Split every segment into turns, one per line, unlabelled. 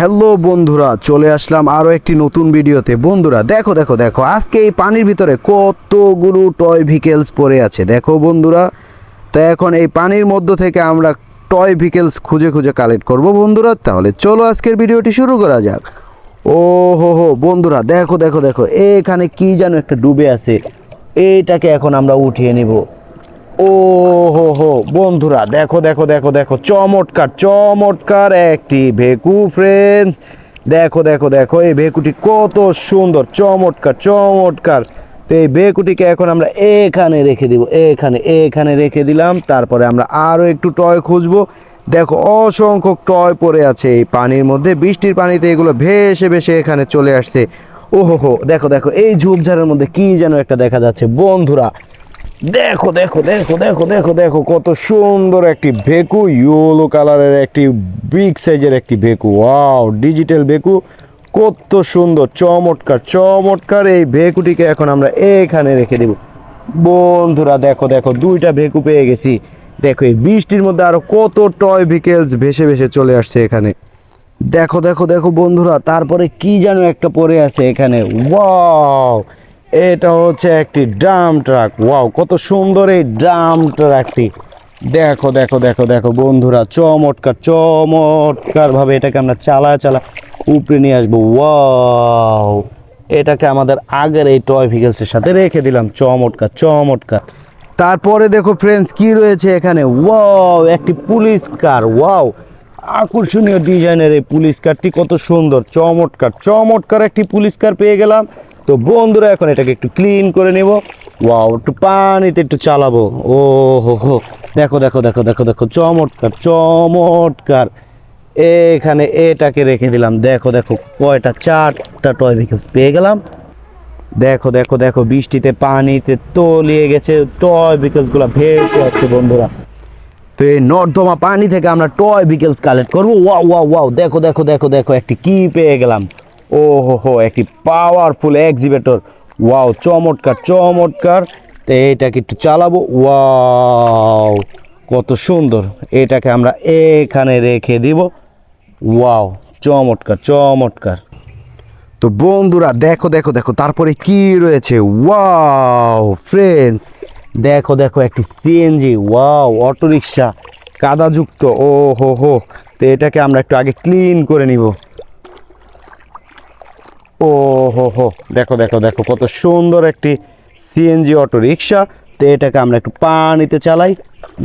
Hello বন্ধুরা, চলে আসলাম আরও একটি নতুন ভিডিওতে। বন্ধুরা দেখো দেখো দেখো, আজকে এই পানির ভিতরে কতগুলো টয় ভেহিকেলস পড়ে আছে দেখো বন্ধুরা। তো এখন এই পানির মধ্য থেকে আমরা টয় ভেহিকেলস খুঁজে খুঁজে কালেক্ট করব বন্ধুরা। তাহলে চলো আজকের ভিডিওটি শুরু করা যাক। ও হো হো বন্ধুরা, দেখো দেখো দেখো, এখানে কি যেন একটা ডুবে আছে, এইটাকে এখন আমরা উঠিয়ে নিব। ও হো হো বন্ধুরা, দেখো দেখো দেখো দেখো, চমৎকার চমৎকার একটি ভেকু ফ্রেন্ডস। দেখো দেখো দেখো, এই ভেকুটি কত সুন্দর, চমৎকার চমৎকার। তো এই ভেকুটিকে এখন আমরা এখানে রেখে দিব, এখানে এখানে রেখে দিলাম। তারপরে আমরা আরও একটু টয় খুঁজবো। দেখো অসংখ্য টয় পড়ে আছে এই পানির মধ্যে, বৃষ্টির পানিতে এগুলো ভেসে ভেসে এখানে চলে আসছে। ও হো হো, দেখো দেখো, এই ঝোপঝাড়ের মধ্যে কি যেন একটা দেখা যাচ্ছে বন্ধুরা। দেখো দেখো দেখো দেখো দেখো দেখো, কত সুন্দর একটি ভেকু, ইয়েলো কালারের একটি বিগ সাইজের একটি ভেকু। ওয়াও, ডিজিটাল ভেকু, কত সুন্দর, চমৎকার চমৎকার। এই ভেকুটিকে এখন আমরা এখানে রেখে দেব বন্ধুরা। দেখো দেখো, দুইটা ভেকু পেয়ে গেছি। দেখো এই বৃষ্টির মধ্যে আরো কত টয় ভেহিকেলস ভেসে ভেসে চলে আসছে এখানে। দেখো দেখো দেখো বন্ধুরা, তারপরে কি যেন একটা পড়ে আছে এখানে। ওয়াও, এটা হচ্ছে একটি ডাম্প ট্রাক। ওয়াও, কত সুন্দর এই ডাম্প ট্রাকটি। দেখো দেখো দেখো দেখো বন্ধুরা, চমৎকার চমৎকার ভাবে এটাকে আমরা চালা উপরে নিয়ে আসবো। ওয়াও, এটাকে আমাদের আগের এই টয় ভেহিকেলসের সাথে রেখে দিলাম। চমৎকার চমৎকার। তারপরে দেখো ফ্রেন্ডস, কি রয়েছে এখানে। ওয়াও, একটি পুলিশ কার। ওয়াও, আকর্ষণীয় ডিজাইনের এই পুলিশ কারটি, কত সুন্দর, চমৎকার চমৎকার একটি পুলিশ কার পেয়ে গেলাম। তো বন্ধুরা এখন এটাকে একটু ক্লিন করে নেব। ওয়াও, একটু পানিতে একটু চালাবো। ও হো হো, দেখো দেখো দেখো দেখো দেখো, চমৎকার চমৎকার। এখানে এটাকে রেখে দিলাম। দেখো দেখো, কয়টা, চারটা টয় ভেহিকেলস পেয়ে গেলাম। দেখো দেখো দেখো, বৃষ্টিতে পানিতে তলিয়ে গেছে টয় ভেহিকেলসগুলো, ভেসে যাচ্ছে বন্ধুরা। তো এই নর্দমা পানি থেকে আমরা টয় ভেহিকেলস কালেক্ট করবো। ওয়াও ওয়াও ওয়াও, দেখো দেখো দেখো দেখো, একটি কি পেয়ে গেলাম। ও হো হো, একটি পাওয়ারফুল এক্সিবিটর। ওয়াও, চমৎকার চমৎকার। তো এইটাকে একটু চালাবো। ওয়াও, কত সুন্দর। এটাকে আমরা এখানে রেখে দিব। ওয়াও, চমৎকার চমৎকার। তো বন্ধুরা দেখো দেখো দেখো, তারপরে কি রয়েছে। ওয়াও ফ্রেন্ডস, দেখো দেখো, একটি সিএনজি। ওয়াও, অটোরিকশা, কাদাযুক্ত। ও হো হো, তো এটাকে আমরা একটু আগে ক্লিন করে নিব। ও হো হো, দেখো দেখো দেখো, কত সুন্দর একটি সিএনজি অটোরিকশা। তো এটাকে আমরা একটু পানিতে চালাই।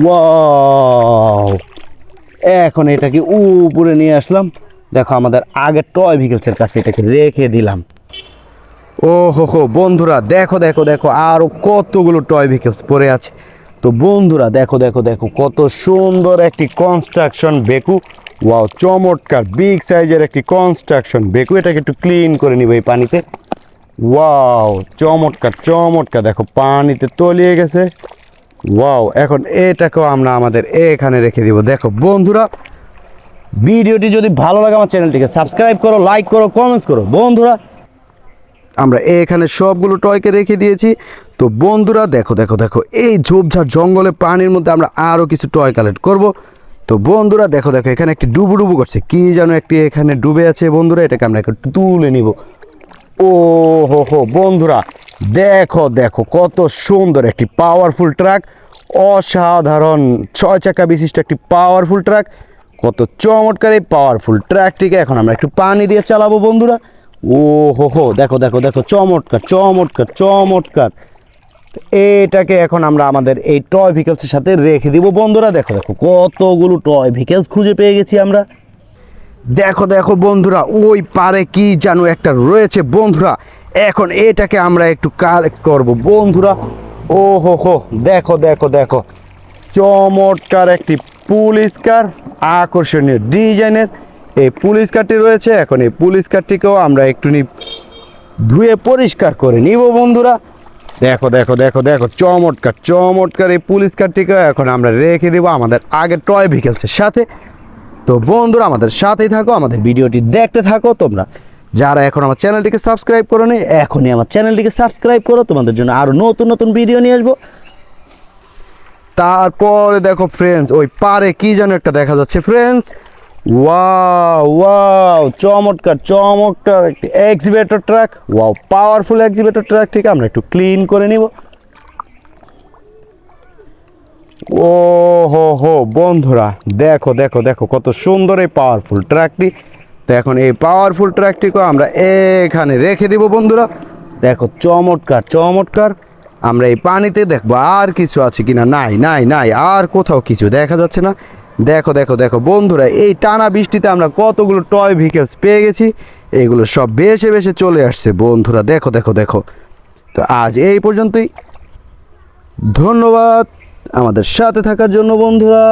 ওয়াও, এখন এটাকে উপরে নিয়ে আসলাম। দেখো আমাদের আগের টয় ভেহিকেলসের কাছে এটাকে রেখে দিলাম। ও হো হো বন্ধুরা, দেখো দেখো দেখো, আরো কতগুলো টয় ভেহিকেলস পড়ে আছে। তো বন্ধুরা দেখো দেখো দেখো, কত সুন্দর একটি কনস্ট্রাকশন ভেকু। ওয়াও, চমৎকার বিগ সাইজের একটি কনস্ট্রাকশন ভেকু। এটাকে একটু ক্লিন করে নিব এই পানিতে। ওয়াও, চমৎকার চমৎকার। দেখো পানিতে তলিয়ে গেছে। ওয়াও, এখন এটাকেও আমরা আমাদের এখানে রেখে দিব। দেখো বন্ধুরা, ভিডিওটি যদি ভালো লাগে আমার চ্যানেলটিকে সাবস্ক্রাইব করো, লাইক করো, কমেন্টস করো বন্ধুরা। আমরা এখানে সবগুলো টয়কে রেখে দিয়েছি। তো বন্ধুরা দেখো দেখো দেখো, এই ঝোপঝাড় জঙ্গলে পানির মধ্যে আমরা আরও কিছু টয় কালেক্ট করব। তো বন্ধুরা দেখো দেখো, এখানে একটি ডুবু করছে, কি যেন একটি এখানে ডুবে আছে বন্ধুরা। এটাকে আমরা একটু তুলে নিব। ও হো হো বন্ধুরা, দেখো দেখো, কত সুন্দর একটি পাওয়ারফুল ট্রাক, অসাধারণ 6 চাকা বিশিষ্ট একটি পাওয়ারফুল ট্রাক। কত চমৎকার এই পাওয়ারফুল ট্রাকটিকে এখন আমরা একটু পানি দিয়ে চালাবো বন্ধুরা। ও হো হো, দেখো দেখো দেখো, চমৎকার চমৎকার চমৎকার। এটাকে এখন আমরা আমাদের এই টয় ভেহিকেলসের সাথে রেখে দিব বন্ধুরা। দেখো দেখো, কতগুলো টয় ভেহিকেলস খুঁজে পেয়ে গেছি আমরা। দেখো দেখো বন্ধুরা, ওই পারে কি যেন একটা রয়েছে বন্ধুরা। এখন এটাকে আমরা একটু কালেক্ট করব বন্ধুরা। ও হো হো, দেখো দেখো দেখো, চমৎকার একটি পুলিশ কার, আকর্ষণীয় ডিজাইনের এই পুলিশ কারটি রয়েছে। এখন এই পুলিশ কারটিকেও আমরা একটু ধুয়ে পরিষ্কার করে নিব বন্ধুরা। দেখো দেখো দেখো দেখো, চমৎকার চমৎকার এই পুলিশ কারটিকে এখন আমরা রেখে দিব আমাদের আগের টয় ভেহিকেলসের সাথে। তো বন্ধুরা আমাদের সাথেই থাকো, আমাদের ভিডিওটি দেখতে থাকো। তোমরা যারা এখন আমার চ্যানেলটিকে সাবস্ক্রাইব করো নি, এখনই আমার চ্যানেলটিকে সাবস্ক্রাইব করো, তোমাদের জন্য আরও নতুন নতুন ভিডিও নিয়ে আসবো। তারপরে দেখো ফ্রেন্ডস, ওই পারে কি যেন একটা দেখা যাচ্ছে ফ্রেন্ডস। ওয়াও ওয়াও, চমৎকার চমৎকার একটি excavator truck. Wow, powerful excavator truck. ঠিক, আমরা একটু ক্লিন করে নিব। ও হো হো বন্ধুরা, দেখো দেখো দেখো কত সুন্দর এই পাওয়ারফুল ট্রাকটি। তো এখন এই পাওয়ারফুল ট্রাকটিকে আমরা এখানে রেখে দিব বন্ধুরা। দেখো চমৎকার চমৎকার। আমরা এই পানিতে দেখবো আর কিছু আছে কিনা। নাই নাই নাই, আর কোথাও কিছু দেখা যাচ্ছে না। দেখো দেখো দেখো বন্ধুরা, এই টানা বৃষ্টিতে আমরা কতগুলো টয় ভেহিকেলস পেয়ে গেছি। এগুলো সব ভেসে ভেসে চলে আসছে বন্ধুরা। দেখো দেখো দেখো। তো আজ এই পর্যন্তই। ধন্যবাদ আমাদের সাথে থাকার জন্য বন্ধুরা।